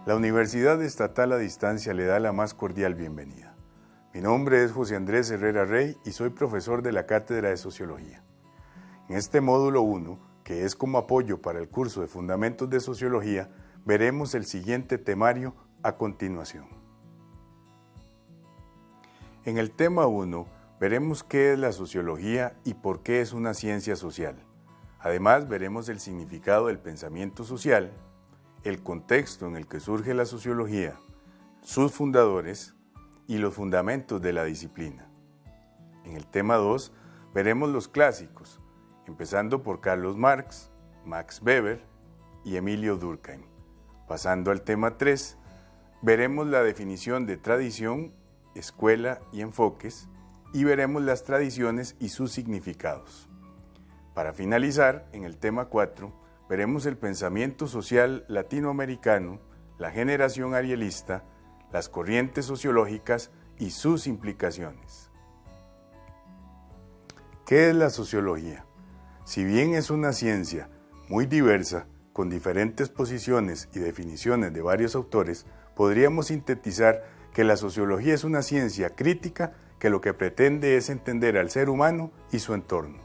La Universidad Estatal a Distancia le da la más cordial bienvenida. Mi nombre es José Andrés Herrera Rey y soy profesor de la Cátedra de Sociología. En este módulo 1, que es como apoyo para el curso de Fundamentos de Sociología, veremos el siguiente temario a continuación. En el tema 1, veremos qué es la sociología y por qué es una ciencia social. Además, veremos el significado del pensamiento social, el contexto en el que surge la sociología, sus fundadores y los fundamentos de la disciplina. En el tema 2 veremos los clásicos, empezando por Carlos Marx, Max Weber y Emilio Durkheim. Pasando al tema 3, veremos la definición de tradición, escuela y enfoques y veremos las tradiciones y sus significados. Para finalizar, en el tema 4, veremos el pensamiento social latinoamericano, la generación arielista, las corrientes sociológicas y sus implicaciones. ¿Qué es la sociología? Si bien es una ciencia muy diversa, con diferentes posiciones y definiciones de varios autores, podríamos sintetizar que la sociología es una ciencia crítica que lo que pretende es entender al ser humano y su entorno.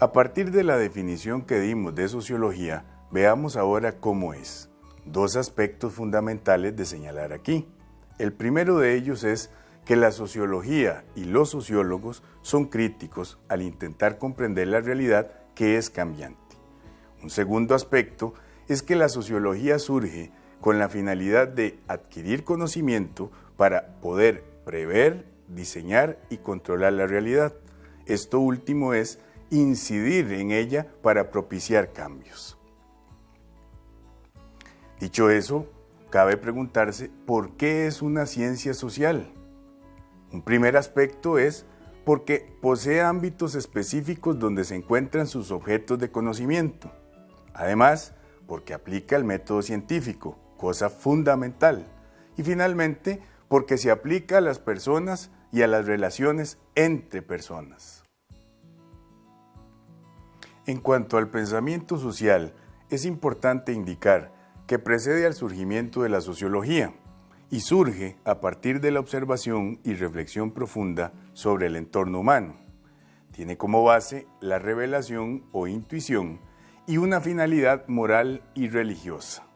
A partir de la definición que dimos de sociología, veamos ahora cómo es. Dos aspectos fundamentales de señalar aquí. El primero de ellos es que la sociología y los sociólogos son críticos al intentar comprender la realidad que es cambiante. Un segundo aspecto es que la sociología surge con la finalidad de adquirir conocimiento para poder prever, diseñar y controlar la realidad. Esto último es incidir en ella para propiciar cambios. Dicho eso, cabe preguntarse ¿por qué es una ciencia social? Un primer aspecto es porque posee ámbitos específicos donde se encuentran sus objetos de conocimiento. Además, porque aplica el método científico, cosa fundamental. Y finalmente, porque se aplica a las personas y a las relaciones entre personas. En cuanto al pensamiento social, es importante indicar que precede al surgimiento de la sociología y surge a partir de la observación y reflexión profunda sobre el entorno humano. Tiene como base la revelación o intuición y una finalidad moral y religiosa.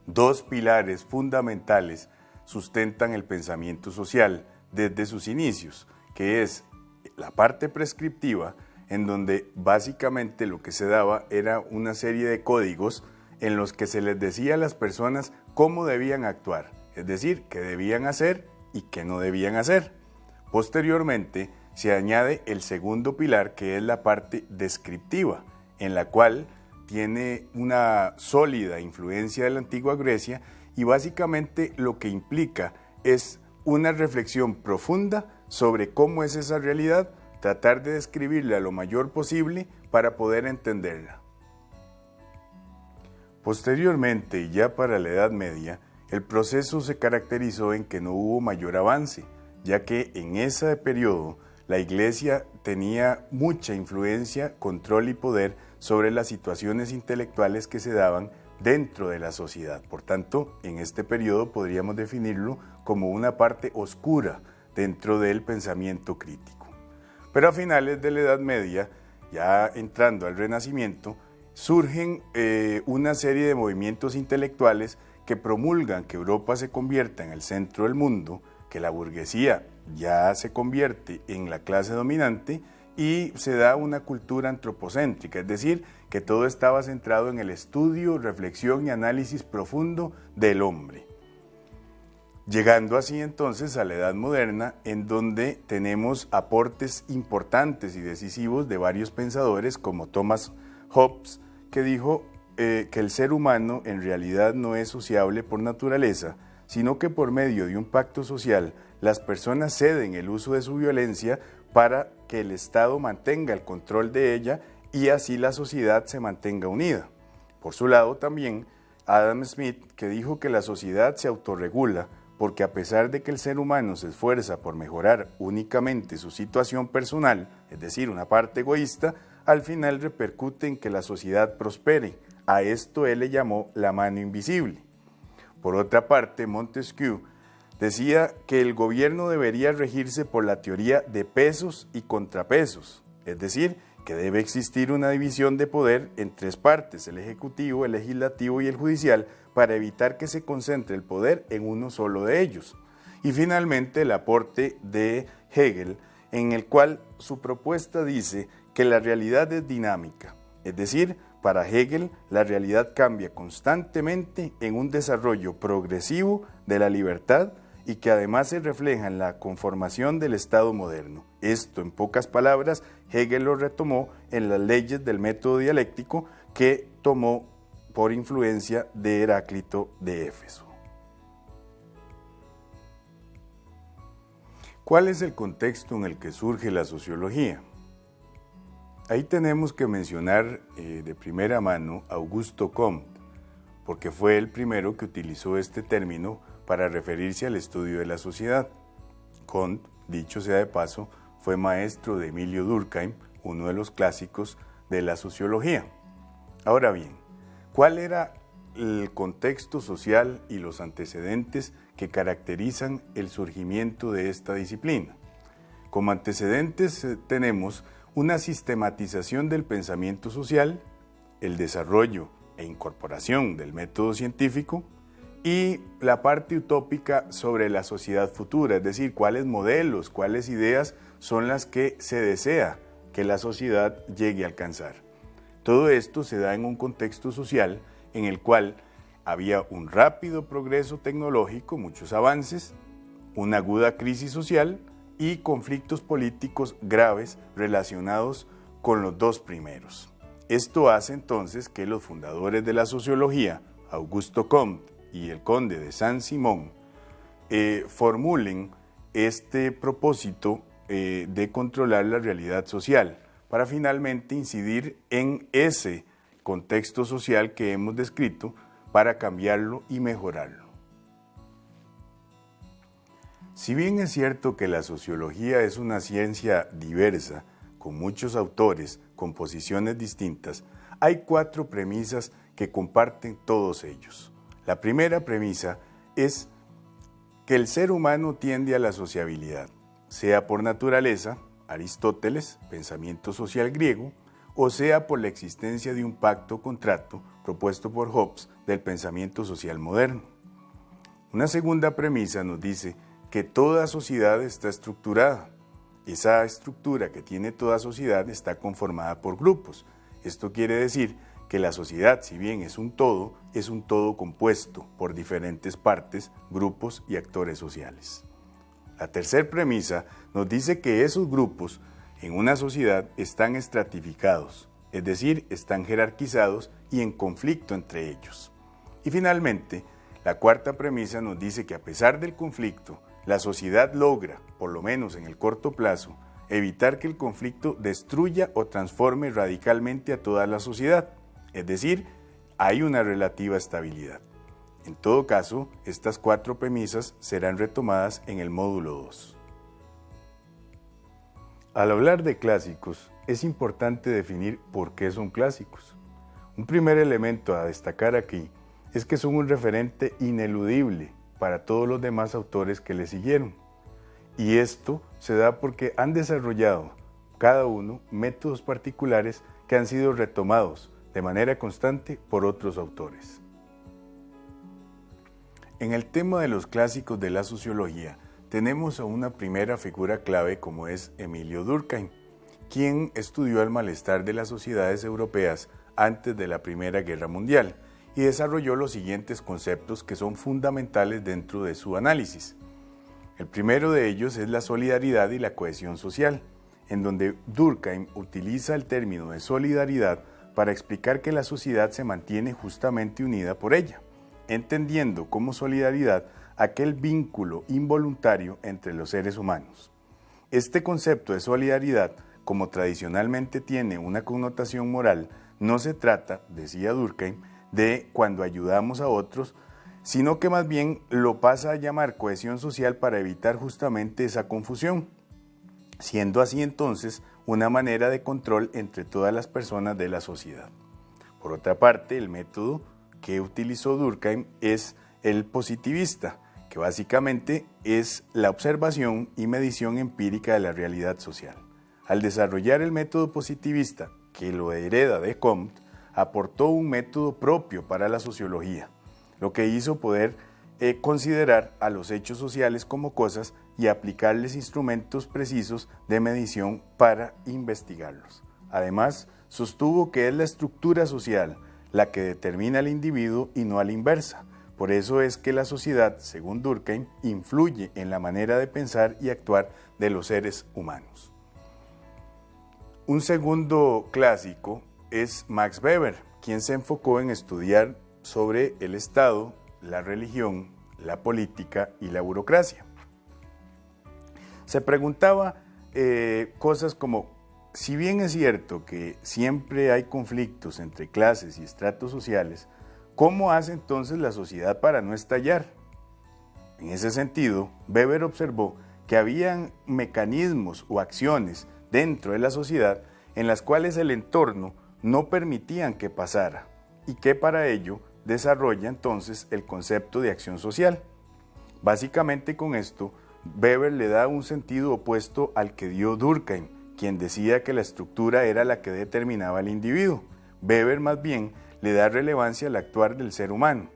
Dos pilares fundamentales sustentan el pensamiento social desde sus inicios, que es la parte prescriptiva, en donde básicamente lo que se daba era una serie de códigos en los que se les decía a las personas cómo debían actuar, es decir, qué debían hacer y qué no debían hacer. Posteriormente se añade el segundo pilar, que es la parte descriptiva, en la cual tiene una sólida influencia de la antigua Grecia y básicamente lo que implica es una reflexión profunda sobre cómo es esa realidad, tratar de describirla lo mayor posible para poder entenderla. Posteriormente, y ya para la Edad Media, el proceso se caracterizó en que no hubo mayor avance, ya que en ese periodo la Iglesia tenía mucha influencia, control y poder sobre las situaciones intelectuales que se daban dentro de la sociedad. Por tanto, en este periodo podríamos definirlo como una parte oscura dentro del pensamiento crítico. Pero a finales de la Edad Media, ya entrando al Renacimiento, surgen una serie de movimientos intelectuales que promulgan que Europa se convierta en el centro del mundo, que la burguesía ya se convierte en la clase dominante y se da una cultura antropocéntrica, es decir, que todo estaba centrado en el estudio, reflexión y análisis profundo del hombre. Llegando así entonces a la Edad Moderna, en donde tenemos aportes importantes y decisivos de varios pensadores como Thomas Hobbes, que dijo que el ser humano en realidad no es sociable por naturaleza, sino que por medio de un pacto social, las personas ceden el uso de su violencia para que el Estado mantenga el control de ella y así la sociedad se mantenga unida. Por su lado también, Adam Smith, que dijo que la sociedad se autorregula, porque a pesar de que el ser humano se esfuerza por mejorar únicamente su situación personal, es decir, una parte egoísta, al final repercute en que la sociedad prospere, A esto él le llamó la mano invisible. Por otra parte, Montesquieu decía que el gobierno debería regirse por la teoría de pesos y contrapesos, es decir, que debe existir una división de poder en tres partes, el ejecutivo, el legislativo y el judicial, para evitar que se concentre el poder en uno solo de ellos. Y finalmente el aporte de Hegel, en el cual su propuesta dice que la realidad es dinámica, es decir, para Hegel la realidad cambia constantemente en un desarrollo progresivo de la libertad y que además se refleja en la conformación del Estado moderno. Esto, en pocas palabras, Hegel lo retomó en las leyes del método dialéctico que tomó por influencia de Heráclito de Éfeso. ¿Cuál es el contexto en el que surge la sociología? Ahí tenemos que mencionar de primera mano a Augusto Comte, porque fue el primero que utilizó este término para referirse al estudio de la sociedad. Comte, dicho sea de paso, fue maestro de Emilio Durkheim, uno de los clásicos de la sociología. Ahora bien, ¿cuál era el contexto social y los antecedentes que caracterizan el surgimiento de esta disciplina? Como antecedentes tenemos una sistematización del pensamiento social, el desarrollo e incorporación del método científico y la parte utópica sobre la sociedad futura, es decir, cuáles modelos, cuáles ideas son las que se desea que la sociedad llegue a alcanzar. Todo esto se da en un contexto social en el cual había un rápido progreso tecnológico, muchos avances, una aguda crisis social y conflictos políticos graves relacionados con los dos primeros. Esto hace entonces que los fundadores de la sociología, Augusto Comte y el conde de Saint-Simon, formulen este propósito de controlar la realidad social para finalmente incidir en ese contexto social que hemos descrito para cambiarlo y mejorarlo. Si bien es cierto que la sociología es una ciencia diversa, con muchos autores, con posiciones distintas, hay 4 premisas que comparten todos ellos. La primera premisa es que el ser humano tiende a la sociabilidad, sea por naturaleza, Aristóteles, pensamiento social griego, o sea por la existencia de un pacto-contrato propuesto por Hobbes del pensamiento social moderno. Una segunda premisa nos dice que toda sociedad está estructurada. Esa estructura que tiene toda sociedad está conformada por grupos. Esto quiere decir que la sociedad, si bien es un todo compuesto por diferentes partes, grupos y actores sociales. La tercera premisa nos dice que esos grupos en una sociedad están estratificados, es decir, están jerarquizados y en conflicto entre ellos. Y finalmente, la cuarta premisa nos dice que a pesar del conflicto, la sociedad logra, por lo menos en el corto plazo, evitar que el conflicto destruya o transforme radicalmente a toda la sociedad, es decir, hay una relativa estabilidad. En todo caso, estas 4 premisas serán retomadas en el módulo 2. Al hablar de clásicos, es importante definir por qué son clásicos. Un primer elemento a destacar aquí es que son un referente ineludible para todos los demás autores que le siguieron. Y esto se da porque han desarrollado cada uno métodos particulares que han sido retomados de manera constante por otros autores. En el tema de los clásicos de la sociología, tenemos a una primera figura clave como es Emilio Durkheim, quien estudió el malestar de las sociedades europeas antes de la Primera Guerra Mundial y desarrolló los siguientes conceptos que son fundamentales dentro de su análisis. El primero de ellos es la solidaridad y la cohesión social, en donde Durkheim utiliza el término de solidaridad para explicar que la sociedad se mantiene justamente unida por ella, entendiendo como solidaridad aquel vínculo involuntario entre los seres humanos. Este concepto de solidaridad, como tradicionalmente tiene una connotación moral, no se trata, decía Durkheim, de cuando ayudamos a otros, sino que más bien lo pasa a llamar cohesión social para evitar justamente esa confusión, siendo así entonces una manera de control entre todas las personas de la sociedad. Por otra parte, el método que utilizó Durkheim es el positivista, que básicamente es la observación y medición empírica de la realidad social. Al desarrollar el método positivista, que lo hereda de Comte, aportó un método propio para la sociología, lo que hizo poder considerar a los hechos sociales como cosas y aplicarles instrumentos precisos de medición para investigarlos. Además, sostuvo que es la estructura social la que determina al individuo y no a la inversa. Por eso es que la sociedad, según Durkheim, influye en la manera de pensar y actuar de los seres humanos. Un segundo clásico es Max Weber, quien se enfocó en estudiar sobre el Estado, la religión, la política y la burocracia. Se preguntaba cosas como, si bien es cierto que siempre hay conflictos entre clases y estratos sociales, ¿cómo hace entonces la sociedad para no estallar? En ese sentido, Weber observó que habían mecanismos o acciones dentro de la sociedad en las cuales el entorno no permitían que pasara y que para ello desarrolla entonces el concepto de acción social. Básicamente con esto, Weber le da un sentido opuesto al que dio Durkheim, quien decía que la estructura era la que determinaba al individuo. Weber más bien le da relevancia al actuar del ser humano,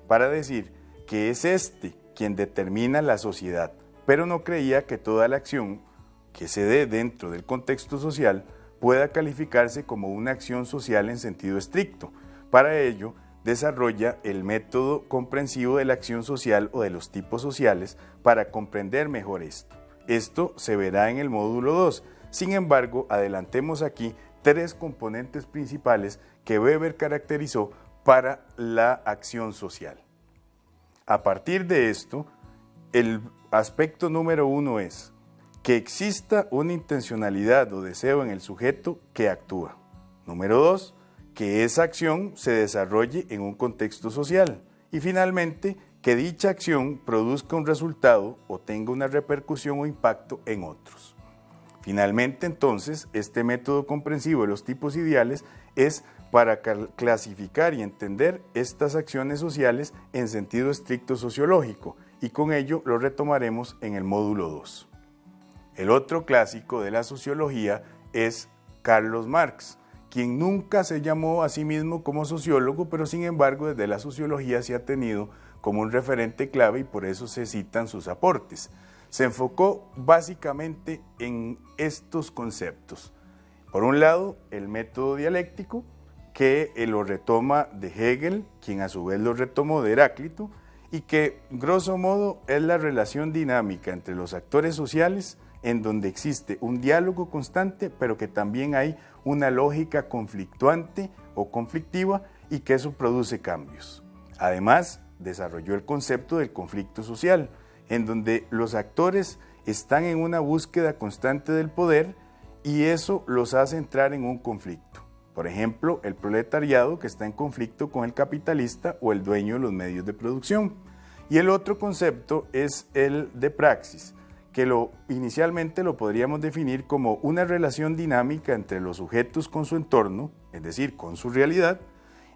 para decir que es quien determina la sociedad, pero no creía que toda la acción que se dé dentro del contexto social pueda calificarse como una acción social en sentido estricto. Para ello, desarrolla el método comprensivo de la acción social o de los tipos sociales para comprender mejor esto. Esto se verá en el módulo 2. Sin embargo, adelantemos aquí 3 componentes principales que Weber caracterizó para la acción social. A partir de esto, el aspecto número 1 es que exista una intencionalidad o deseo en el sujeto que actúa. Número 2, que esa acción se desarrolle en un contexto social. Y finalmente, que dicha acción produzca un resultado o tenga una repercusión o impacto en otros. Finalmente, entonces, este método comprensivo de los tipos ideales es para clasificar y entender estas acciones sociales en sentido estricto sociológico, y con ello lo retomaremos en el módulo 2. El otro clásico de la sociología es Carlos Marx, quien nunca se llamó a sí mismo como sociólogo, pero sin embargo desde la sociología se ha tenido como un referente clave y por eso se citan sus aportes. Se enfocó básicamente en estos conceptos. Por un lado, el método dialéctico, que lo retoma de Hegel, quien a su vez lo retomó de Heráclito, y que, grosso modo, es la relación dinámica entre los actores sociales en donde existe un diálogo constante, pero que también hay una lógica conflictuante o conflictiva y que eso produce cambios. Además, desarrolló el concepto del conflicto social, en donde los actores están en una búsqueda constante del poder y eso los hace entrar en un conflicto. Por ejemplo, el proletariado que está en conflicto con el capitalista o el dueño de los medios de producción. Y el otro concepto es el de praxis, que inicialmente lo podríamos definir como una relación dinámica entre los sujetos con su entorno, es decir, con su realidad,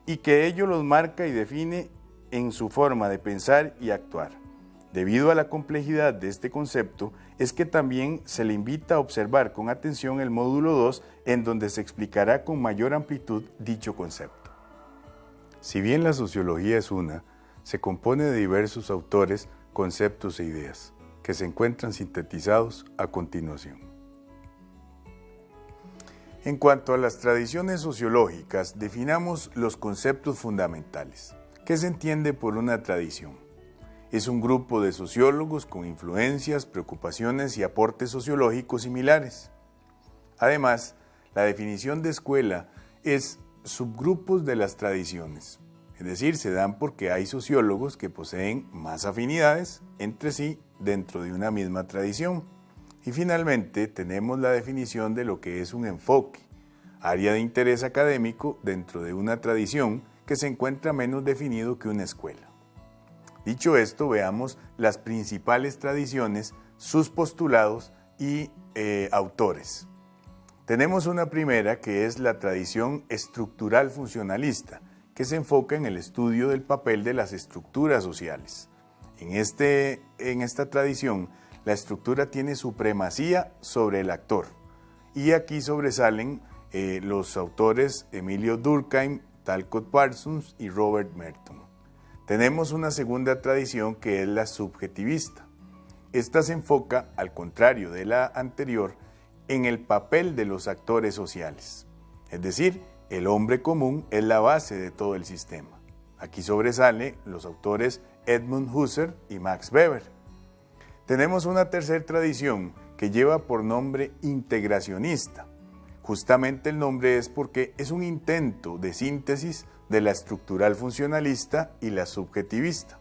y que ello los marca y define en su forma de pensar y actuar. Debido a la complejidad de este concepto, es que también se le invita a observar con atención el módulo 2, en donde se explicará con mayor amplitud dicho concepto. Si bien la sociología es una, se compone de diversos autores, conceptos e ideas, que se encuentran sintetizados a continuación. En cuanto a las tradiciones sociológicas, definamos los conceptos fundamentales. ¿Qué se entiende por una tradición? Es un grupo de sociólogos con influencias, preocupaciones y aportes sociológicos similares. Además, la definición de escuela es subgrupos de las tradiciones, es decir, se dan porque hay sociólogos que poseen más afinidades entre sí dentro de una misma tradición. Y finalmente tenemos la definición de lo que es un enfoque, área de interés académico dentro de una tradición que se encuentra menos definido que una escuela. Dicho esto, veamos las principales tradiciones, sus postulados y autores. Tenemos una primera que es la tradición estructural funcionalista, que se enfoca en el estudio del papel de las estructuras sociales. En esta tradición, la estructura tiene supremacía sobre el actor. Y aquí sobresalen los autores Emilio Durkheim, Talcott Parsons y Robert Merton. Tenemos una segunda tradición que es la subjetivista. Esta se enfoca, al contrario de la anterior, en el papel de los actores sociales. Es decir, el hombre común es la base de todo el sistema. Aquí sobresalen los autores Edmund Husserl y Max Weber. Tenemos una tercera tradición que lleva por nombre integracionista. Justamente el nombre es porque es un intento de síntesis de la estructural funcionalista y la subjetivista,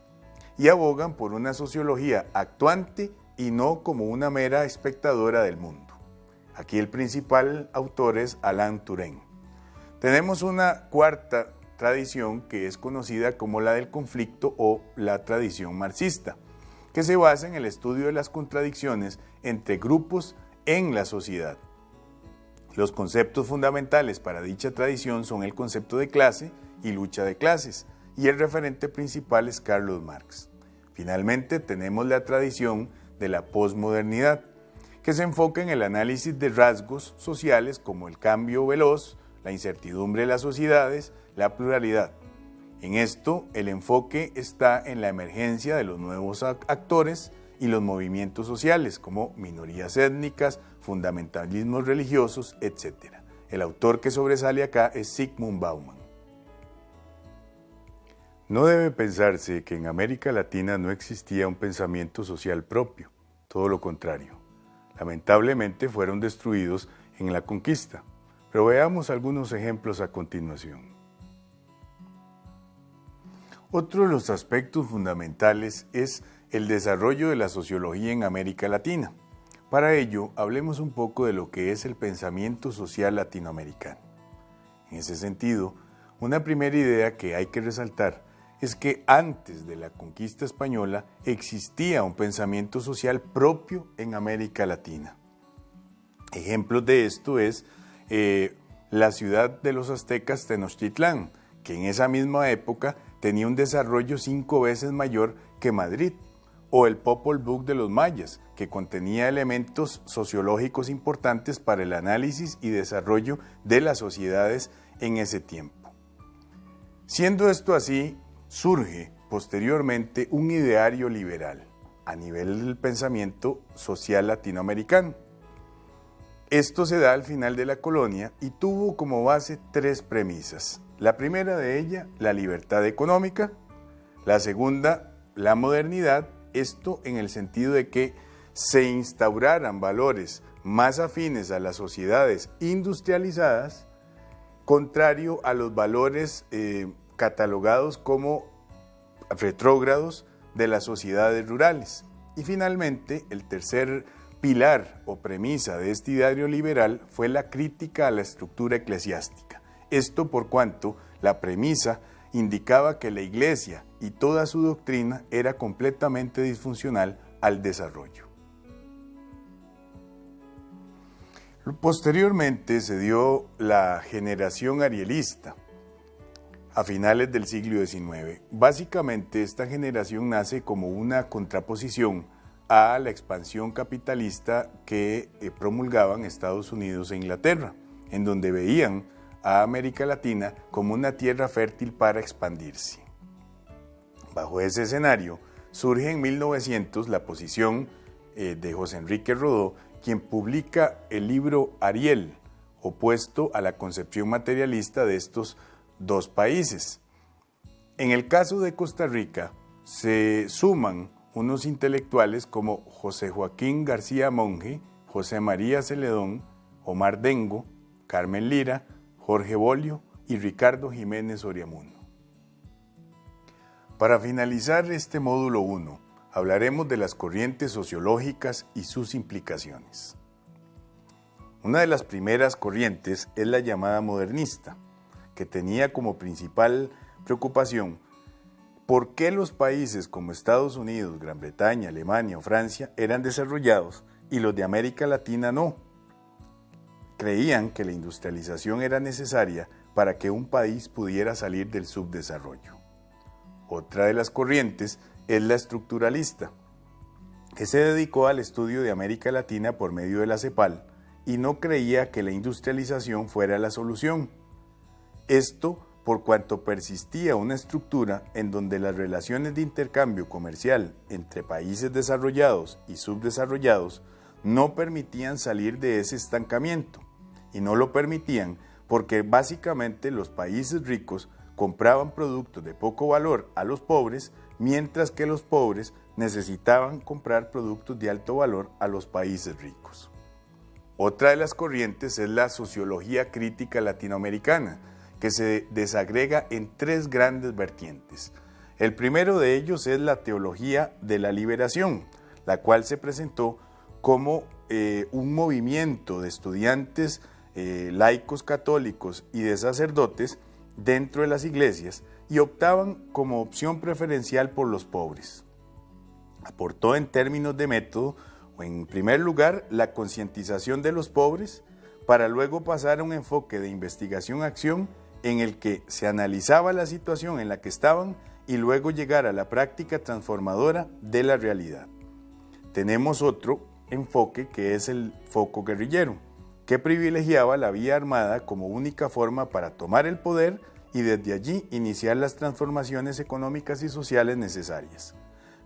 y abogan por una sociología actuante y no como una mera espectadora del mundo. Aquí el principal autor es Alain Touraine. Tenemos una cuarta tradición que es conocida como la del conflicto o la tradición marxista, que se basa en el estudio de las contradicciones entre grupos en la sociedad. Los conceptos fundamentales para dicha tradición son el concepto de clase y lucha de clases, y el referente principal es Carlos Marx. Finalmente tenemos la tradición de la posmodernidad, que se enfoca en el análisis de rasgos sociales como el cambio veloz, la incertidumbre de las sociedades, la pluralidad. En esto, el enfoque está en la emergencia de los nuevos actores y los movimientos sociales, como minorías étnicas, fundamentalismos religiosos, etc. El autor que sobresale acá es Zygmunt Bauman. No debe pensarse que en América Latina no existía un pensamiento social propio, todo lo contrario. Lamentablemente fueron destruidos en la conquista, pero veamos algunos ejemplos a continuación. Otro de los aspectos fundamentales es el desarrollo de la sociología en América Latina. Para ello, hablemos un poco de lo que es el pensamiento social latinoamericano. En ese sentido, una primera idea que hay que resaltar es que antes de la conquista española existía un pensamiento social propio en América Latina. Ejemplos de esto es la ciudad de los aztecas Tenochtitlán, que en esa misma época tenía un desarrollo 5 veces mayor que Madrid, o el Popol Vuh de los mayas, que contenía elementos sociológicos importantes para el análisis y desarrollo de las sociedades en ese tiempo. Siendo esto así, surge posteriormente un ideario liberal a nivel del pensamiento social latinoamericano. Esto se da al final de la colonia y tuvo como base 3 premisas. La primera de ellas, la libertad económica. La segunda, la modernidad. Esto en el sentido de que se instauraran valores más afines a las sociedades industrializadas, contrario a los valores catalogados como retrógrados de las sociedades rurales. Y finalmente, el tercer pilar o premisa de este ideario liberal fue la crítica a la estructura eclesiástica. Esto por cuanto la premisa indicaba que la Iglesia y toda su doctrina era completamente disfuncional al desarrollo. Posteriormente se dio la generación arielista a finales del siglo XIX. Básicamente esta generación nace como una contraposición a la expansión capitalista que promulgaban Estados Unidos e Inglaterra, en donde veían a América Latina como una tierra fértil para expandirse. Bajo ese escenario, surge en 1900 la posición de José Enrique Rodó, quien publica el libro Ariel, opuesto a la concepción materialista de estos 2 países. En el caso de Costa Rica, se suman unos intelectuales como José Joaquín García Monge, José María Celedón, Omar Dengo, Carmen Lira, Jorge Bolio y Ricardo Jiménez Oriamuno. Para finalizar este módulo 1, hablaremos de las corrientes sociológicas y sus implicaciones. Una de las primeras corrientes es la llamada modernista, que tenía como principal preocupación por qué los países como Estados Unidos, Gran Bretaña, Alemania o Francia eran desarrollados y los de América Latina no. creían que la industrialización era necesaria para que un país pudiera salir del subdesarrollo. Otra de las corrientes es la estructuralista, que se dedicó al estudio de América Latina por medio de la CEPAL y no creía que la industrialización fuera la solución. Esto por cuanto persistía una estructura en donde las relaciones de intercambio comercial entre países desarrollados y subdesarrollados no permitían salir de ese estancamiento, y no lo permitían porque básicamente los países ricos compraban productos de poco valor a los pobres, mientras que los pobres necesitaban comprar productos de alto valor a los países ricos. Otra de las corrientes es la sociología crítica latinoamericana, que se desagrega en tres grandes vertientes. El primero de ellos es la teología de la liberación, la cual se presentó como un movimiento de estudiantes laicos católicos y de sacerdotes dentro de las iglesias y optaban como opción preferencial por los pobres. Aportó en términos de método, en primer lugar, la concientización de los pobres, para luego pasar a un enfoque de investigación-acción en el que se analizaba la situación en la que estaban y luego llegar a la práctica transformadora de la realidad. Tenemos otro enfoque que es el foco guerrillero, que privilegiaba la vía armada como única forma para tomar el poder y desde allí iniciar las transformaciones económicas y sociales necesarias.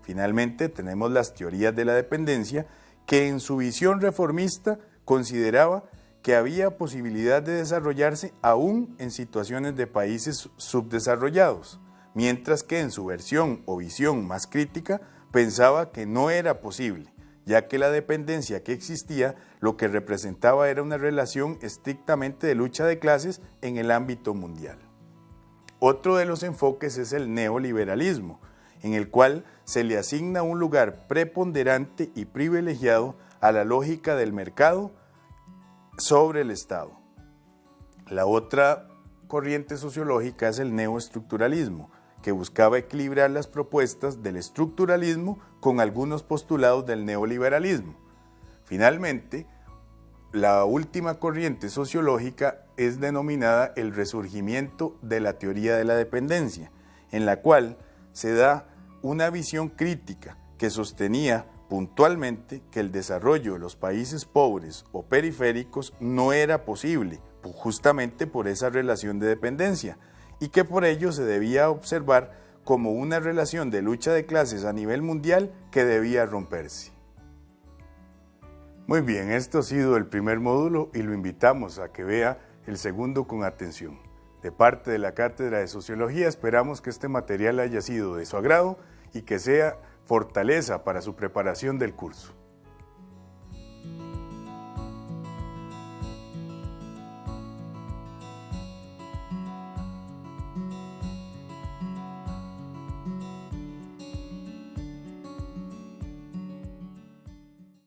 Finalmente, tenemos las teorías de la dependencia, que en su visión reformista consideraba que había posibilidad de desarrollarse aún en situaciones de países subdesarrollados, mientras que en su versión o visión más crítica pensaba que no era posible, ya que la dependencia que existía lo que representaba era una relación estrictamente de lucha de clases en el ámbito mundial. Otro de los enfoques es el neoliberalismo, en el cual se le asigna un lugar preponderante y privilegiado a la lógica del mercado sobre el Estado. La otra corriente sociológica es el neoestructuralismo, que buscaba equilibrar las propuestas del estructuralismo con algunos postulados del neoliberalismo. Finalmente, la última corriente sociológica es denominada el resurgimiento de la teoría de la dependencia, en la cual se da una visión crítica que sostenía puntualmente que el desarrollo de los países pobres o periféricos no era posible, justamente por esa relación de dependencia, y que por ello se debía observar como una relación de lucha de clases a nivel mundial que debía romperse. Muy bien, esto ha sido el primer módulo y lo invitamos a que vea el segundo con atención. De parte de la Cátedra de Sociología esperamos que este material haya sido de su agrado y que sea fortaleza para su preparación del curso.